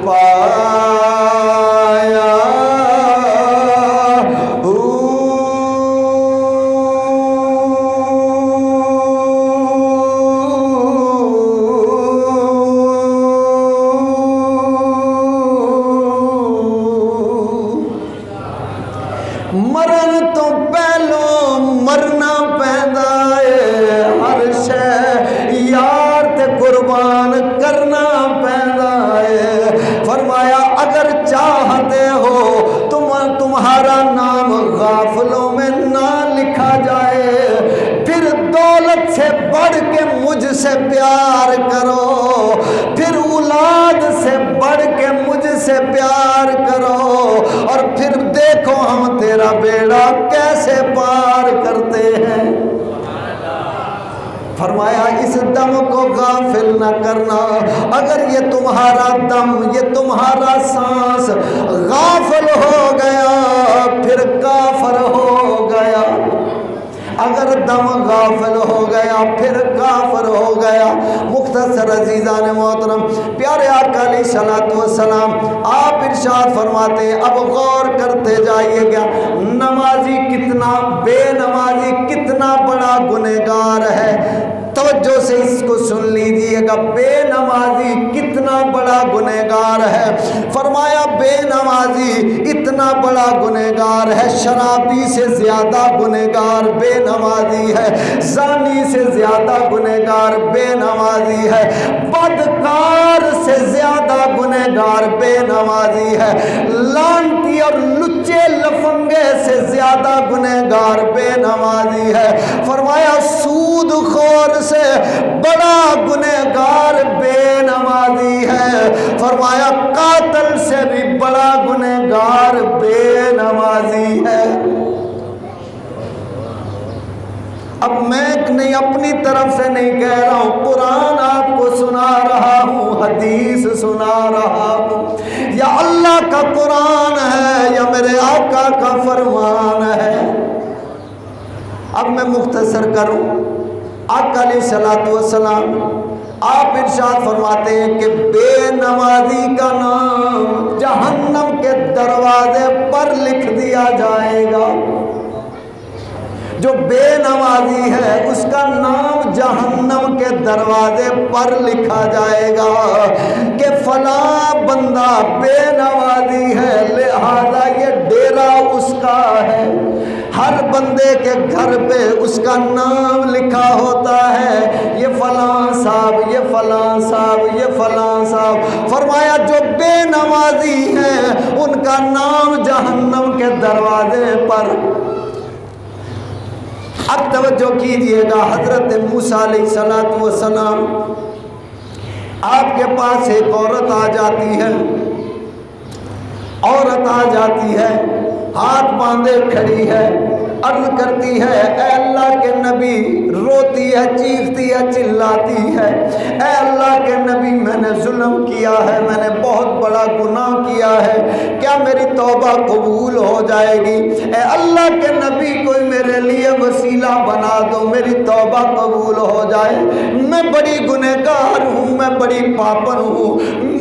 पाया। मरण तो पहलो मरना पैदा है, हर शय यार ते कुर्बान करना पैदा है। फरमाया अगर चाहते हो तुम्हारा नाम गाफलों में ना लिखा जाए, फिर दौलत से बढ़ के मुझसे प्यार करो, फिर औलाद से बढ़ के मुझसे प्यार करो, और फिर देखो हम तेरा बेड़ा कैसे पार करते हैं। फरमाया इस दम को गाफिल न करना, अगर ये तुम्हारा दम, ये तुम्हारा सांस गाफिल हो गया फिर काफर हो गया। अगर दम गाफिल हो गया फिर काफर हो गया। मुख्तसर अजीज़ान मोहतरम, प्यारे आका अलैहिस्सलातु वस्सलाम आप इरशाद फरमाते, अब गौर करते जाइएगा, नमाजी कितना, बेनमाजी कितना बड़ा गुनहगार है। तवज्जो से इसको सुन लीजिएगा, बेनमाजी कितना बड़ा गुनहगार है। फरमाया बेनमाजी इतना बड़ा गुनहगार है, शराबी से ज्यादा गुनहगार बेनमाजी है, ज़ानी से ज्यादा गुनहगार बेनमाजी है, बदकार से ज्यादा गुनहगार बेनमाजी है, लानती और लुच्चे लफंगे से ज्यादा गुनहगार बेनमाजी है। फरमाया सूदखोर से बड़ा गुनहगार बेनमाजी है। फरमाया कातिल से भी बड़ा गुनहगार बेनमाजी है। अब मैं नहीं, अपनी तरफ से नहीं कह रहा हूं, कुरान आपको सुना रहा हूं, हदीस सुना रहा हूं, या अल्लाह का कुरान है या मेरे आका का फरमान है। अब मैं मुख्तसर करूं, आका अलैहिस्सलातु वस्सलाम आप इरशाद फरमाते हैं कि बेनमाजी का नाम जहन्नम के दरवाजे पर लिख दिया जाएगा। जो बेनमाजी है उसका नाम जहन्नम के दरवाजे पर लिखा जाएगा कि फला बंदा बेनमाजी है, लिहाजा ये डेरा उसका है। हर बंदे के घर पे उसका नाम लिखा होता है, ये फलां साहब, ये फलां साहब, ये फलां साहब। फरमाया जो बेनमाजी हैं उनका नाम जहन्नम के दरवाजे पर। अब तवज्जो कीजिएगा, हजरत मूसा अलैहिस्सलातु वस्सलाम आपके पास एक औरत आ जाती है, औरत आ जाती है, हाथ बांधे खड़ी है, अर्ज करती है ऐ अल्लाह के नबी, रोती है, चीखती है, चिल्लाती है, ऐ अल्लाह के नबी मैंने जुल्म किया है, मैंने बहुत बड़ा गुनाह किया है, क्या मेरी तौबा कबूल हो जाएगी? ऐ अल्लाह के नबी कोई मेरे लिए वसीला बना दो, मेरी तौबा कबूल हो जाए। मैं बड़ी गुनहगार हूँ, मैं बड़ी पापन हूँ,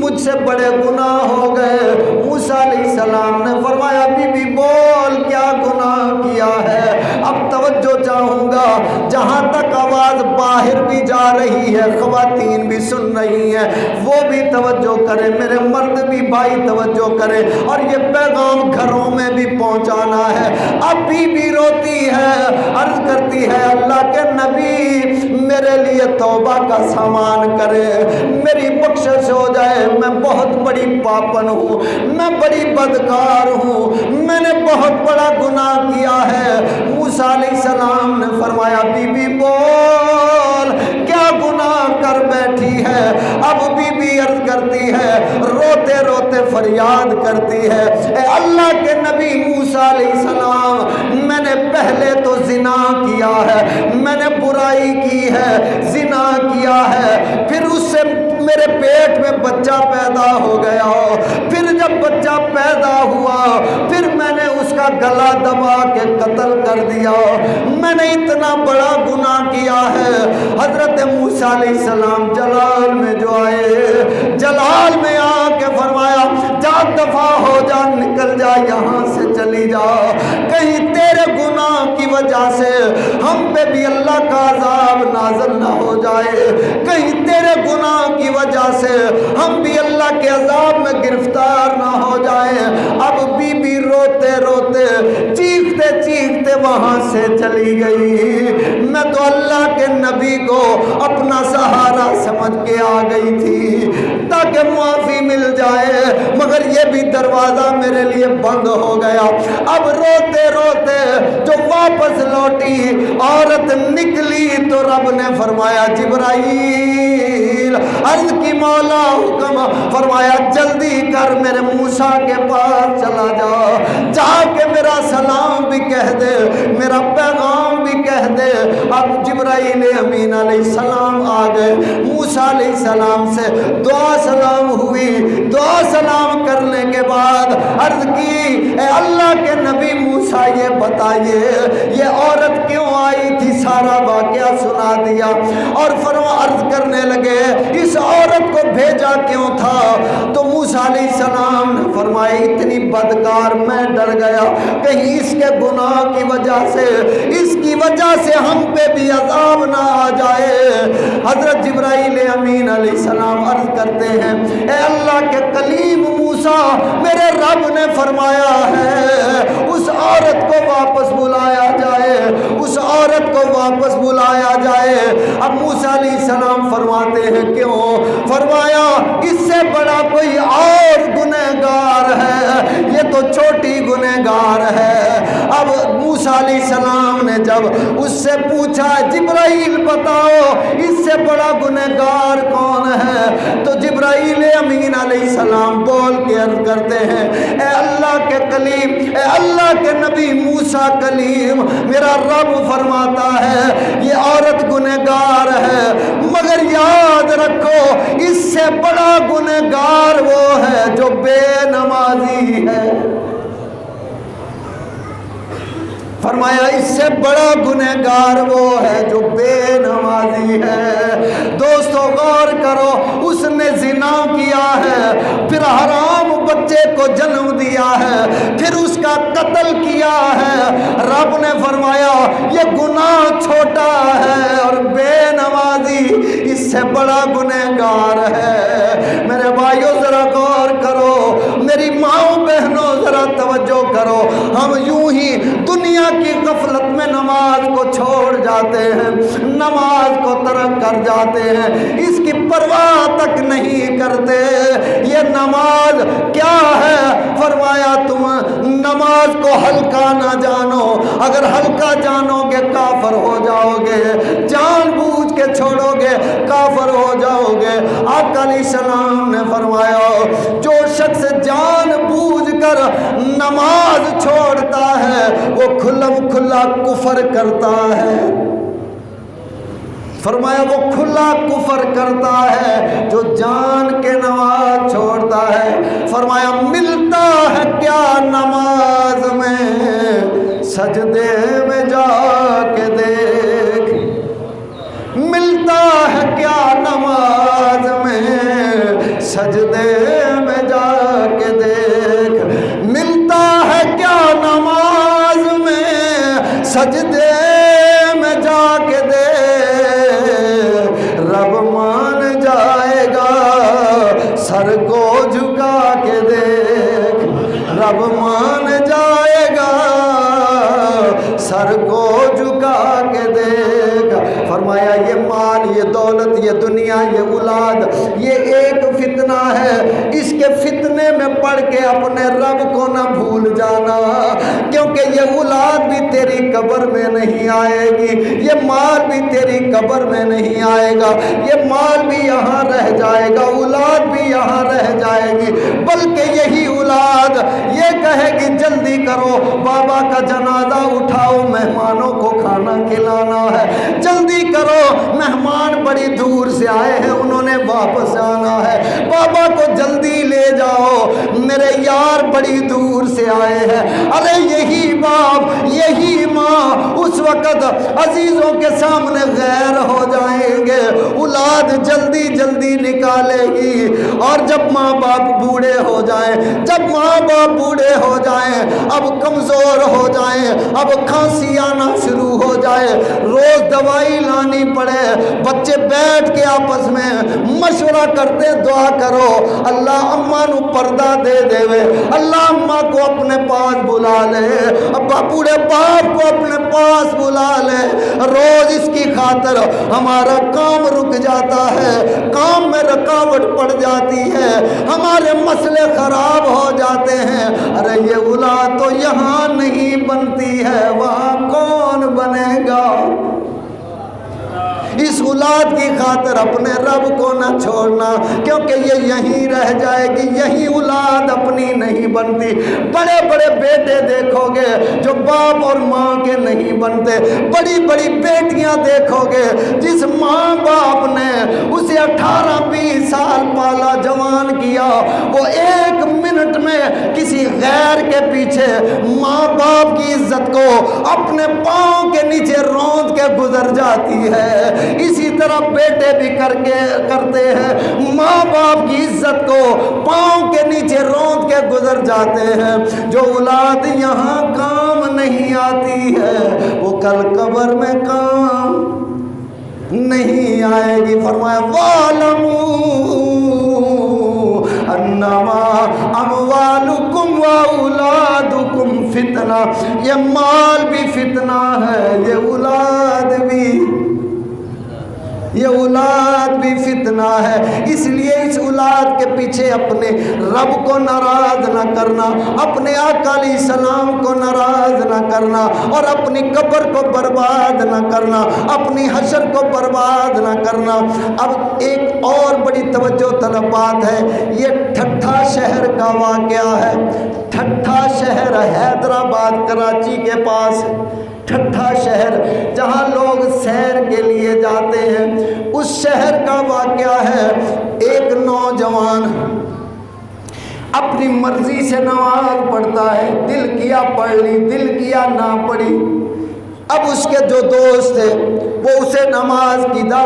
मुझसे बड़े गुनाह हो गए। मूसा अलैहिस्सलाम ने फरमाया बीबी बोल क्या गुनाह किया है? अब तवज्जो चाहूँगा, जहाँ तक आवाज़ बाहर भी जा रही है, ख़वातीन भी सुन रही हैं, वो भी तवज्जो करें, मेरे मर्द भी भाई तवज्जो करें, और ये पैगाम घरों में भी पहुँचाना है। अब बीबी रोती है, अर्ज करती है अल्लाह के नबी मेरे लिए तौबा का सामान करे, मेरी बख्शिश हो जाए, मैं बहुत बड़ी पापन हूँ, मैं बड़ी बदकार हूँ, मैंने बहुत बड़ा गुनाह किया है। मूसा अलैहिस्सलाम ने फरमाया बीबी बोल क्या गुनाह कर बैठी है? अब बीबी अर्ज करती है, रोते रोते फरियाद करती है, ए अल्लाह के नबी मूसा अलैहिस्सलाम मैंने पहले तो जिना किया है, मैंने बुराई की है, जिना किया है, फिर उससे मेरे पेट में बच्चा पैदा हो गया, फिर जब बच्चा पैदा हुआ फिर मैंने उसका गला दबा के कत्ल कर दिया, मैंने इतना बड़ा गुनाह किया है। हजरत मूसा अलैहिस्सलाम जलाल में जो आए, जलाल में आके फरमाया भाग दफा हो जा, निकल जा, यहाँ से चली जा, कहीं तेरे गुनाह की वजह से हम पे भी अल्लाह का अजाब नाज़िल ना हो जाए, कहीं तेरे गुनाह की वजह से हम भी अल्लाह के अजाब में गिरफ्तार ना हो जाए। अब बीबी रोते रोते चीखते चीखते वहां से चली गई। मैं तो अल्लाह के नबी को अपना सहारा समझ के आ गई थी ताकि मुआफ़ी मिल जाए, मगर ये भी दरवाज़ा मेरे लिए बंद हो गया। अब रोते रोते जो वापस लौटी औरत निकली तो रब ने फरमाया जिब्राईल, अर्ज़ की मौला हुक्म फरमाया जल्दी कर मेरे मूसा के पास चला जा, जाके मेरा सलाम भी कह दे, मेरा पैगाम भी कह दे। अब जिब्राईल अमीन अलैहिस्सलाम आ गए, मूसा अलैहिस्सलाम से दुआ सलाम हुई। दुआ सलाम करने के बाद अर्ज़ की ए अल्लाह के नबी मूसा ये बताइए ये औरत क्यों आई थी, सारा वाक़या सुना दिया और फरमा अर्ज़ करने लगे इस औरत को भेजा क्यों था, तो मूसा अलैहिस्सलाम ने फरमाया इतनी बदकार मैं डर गया कहीं इसके गुनाह की वजह से, इसकी वजह से हम पे भी अज़ाब ना आ जाए। हज़रत जिब्राईल अमीन अलैहिस्सलाम अर्ज़ करते हैं ए अल्लाह के कलीम मूसा, मेरे रब ने फरमाया है उस औरत को वापस बुलाया जाए, उस औरत को वापस बुलाया जाए। अब मूसा अलैहिस्सलाम फरमाते हैं क्यों, फरमाया इससे बड़ा कोई और गुनहगार है, ये तो छोटी गुनहगार है। अब मूसा अलैहिस्सलाम ने जब उससे पूछा जिब्राईल बताओ इससे बड़ा गुनहगार कौन है, तो जिब्राईल अमीन अलैहिस्सलाम बोल के अर्ज़ करते हैं ए अल्लाह के कलीम, ए अल्लाह के नबी मूसा कलीम, मेरा रब फरमाता है ये औरत गुनहगार है, मगर याद रखो इससे बड़ा गुनहगार वो है जो बेनमाजी है। फरमाया इससे बड़ा गुनहगार वो है जो बेनमाजी है। दोस्तों गौर करो, उसने जिना किया है, फिर हराम बच्चे को जन्म दिया है, फिर उसका कत्ल किया है। रब ने फरमाया ये गुनाह छोटा है और बेनमाजी इससे बड़ा गुनहगार है। मेरे भाइयों जरा गौर करो, मेरी माओ बहनों जरा तवज्जो करो, हम यूं ही दुनिया की गफलत में नमाज को छोड़ जाते हैं, नमाज को तरक कर जाते हैं, इसकी परवाह तक नहीं करते। ये नमाज क्या है, फरमाया तुम नमाज को हल्का ना जानो, अगर हल्का जानोगे काफर हो जाओगे, जानबूझ के छोड़ोगे काफर हो जाओगे। आका अलैहिस्सलाम ने फरमाया जो शख्स जानबूझ कर नमाज छोड़ता है वो खुल्लम खुल्ला कुफर करता है। फरमाया वो खुला कुफर करता है जो जान के नमाज छोड़ता है। फरमाया मिलता है क्या नमाज में, सजदे में जाके देख, मिलता है क्या नमाज में, सजदे में जाके देख, मिलता है क्या नमाज में, सजदे में जाके दे, रब मान जाएगा सर को झुका के देख, रब मान जाएगा सर को झुका के देख। फरमाया ये माल, ये दौलत, ये दुनिया, ये औलाद, ये एक फितना है, इसके फितने में पड़ के अपने रब को ना भूल जाना, क्योंकि ये औलाद भी तेरी कब्र में नहीं आएगी, ये माल भी तेरी कब्र में नहीं आएगा, ये माल भी यहाँ रह जाएगा, औलाद भी यहाँ रह जाएगी, बल्कि यही औलाद ये कहेगी जल्दी करो बाबा का जनाजा उठाओ, मेहमानों को खाना खिलाना है, जल्दी करो मेहमान बड़ी दूर से आए हैं उन्होंने वापस आना है, बाबा को जल्दी ले जाओ मेरे यार बड़ी दूर से आए हैं। अरे यही बाप यही माँ उस वक़्त अजीज़ों के सामने गैर हो जाएंगे, औलाद जल्दी जल्दी निकालेगी। और जब माँ बाप बूढ़े हो जाएं, जब माँ बाप बूढ़े हो जाएं, अब कमज़ोर हो जाएं, अब खांसी आना शुरू हो जाए, रोज़ दवाई लानी पड़े, बच्चे बैठ के आपस में मशवरा करते, दुआ करो अल्लाह अम्मा नू पर्दा दे देवे, अल्लाह अम्मा को अपने पास बुला ले, अब्बा बूढ़े बाप को अपने पास बुला ले। रोज़ इसकी खातिर हमारा काम रुक जाता है, काम में रुकावट पड़ जाती है, हमारे मसले खराब हो जाते हैं। अरे ये औलाद तो यहाँ नहीं बनती है, वहाँ कौन बनेगा? इस औलाद की खातिर अपने रब को न छोड़ना, क्योंकि ये यहीं रह जाएगी, यहीं औलाद अपनी नहीं बनती। बड़े बड़े बेटे देखोगे जो बाप और माँ के नहीं बनते, बड़ी बड़ी बेटियां देखोगे जिस माँ बाप ने उसे 18-20 साल पाला, जवान किया, वो 1 मिनट में किसी गैर के पीछे माँ बाप की इज्जत को अपने पाँव के नीचे रौंद के गुजर जाती है। इसी तरह बेटे भी करते हैं, माँ बाप की इज्जत को पाँव के नीचे रौंद के गुजर जाते हैं। जो औलाद यहाँ काम नहीं आती है वो कल कब्र में काम नहीं आएगी। फरमाया वालमू अन्नमा अमवालुकुम व औलादुकुम फितना, ये माल भी फितना है, ये औलाद भी फितना है। इसलिए इस औलाद के पीछे अपने रब को नाराज ना करना, अपने आका अलैहिस्सलाम को नाराज ना करना, और अपनी कब्र को बर्बाद ना करना, अपनी हशर को बर्बाद ना करना। अब एक और बड़ी तवज्जो तलब बात है, ये ठट्ठा शहर का वाक़या है। ठट्ठा शहर हैदराबाद कराची के पास, ठट्ठा शहर जहाँ लोग सैर के लिए जाते हैं, उस शहर का वाक़या है। एक नौजवान अपनी मर्जी से नमाज पढ़ता है, दिल किया पढ़ ली, दिल किया ना पढ़ी। अब उसके जो दोस्त थे वो उसे नमाज की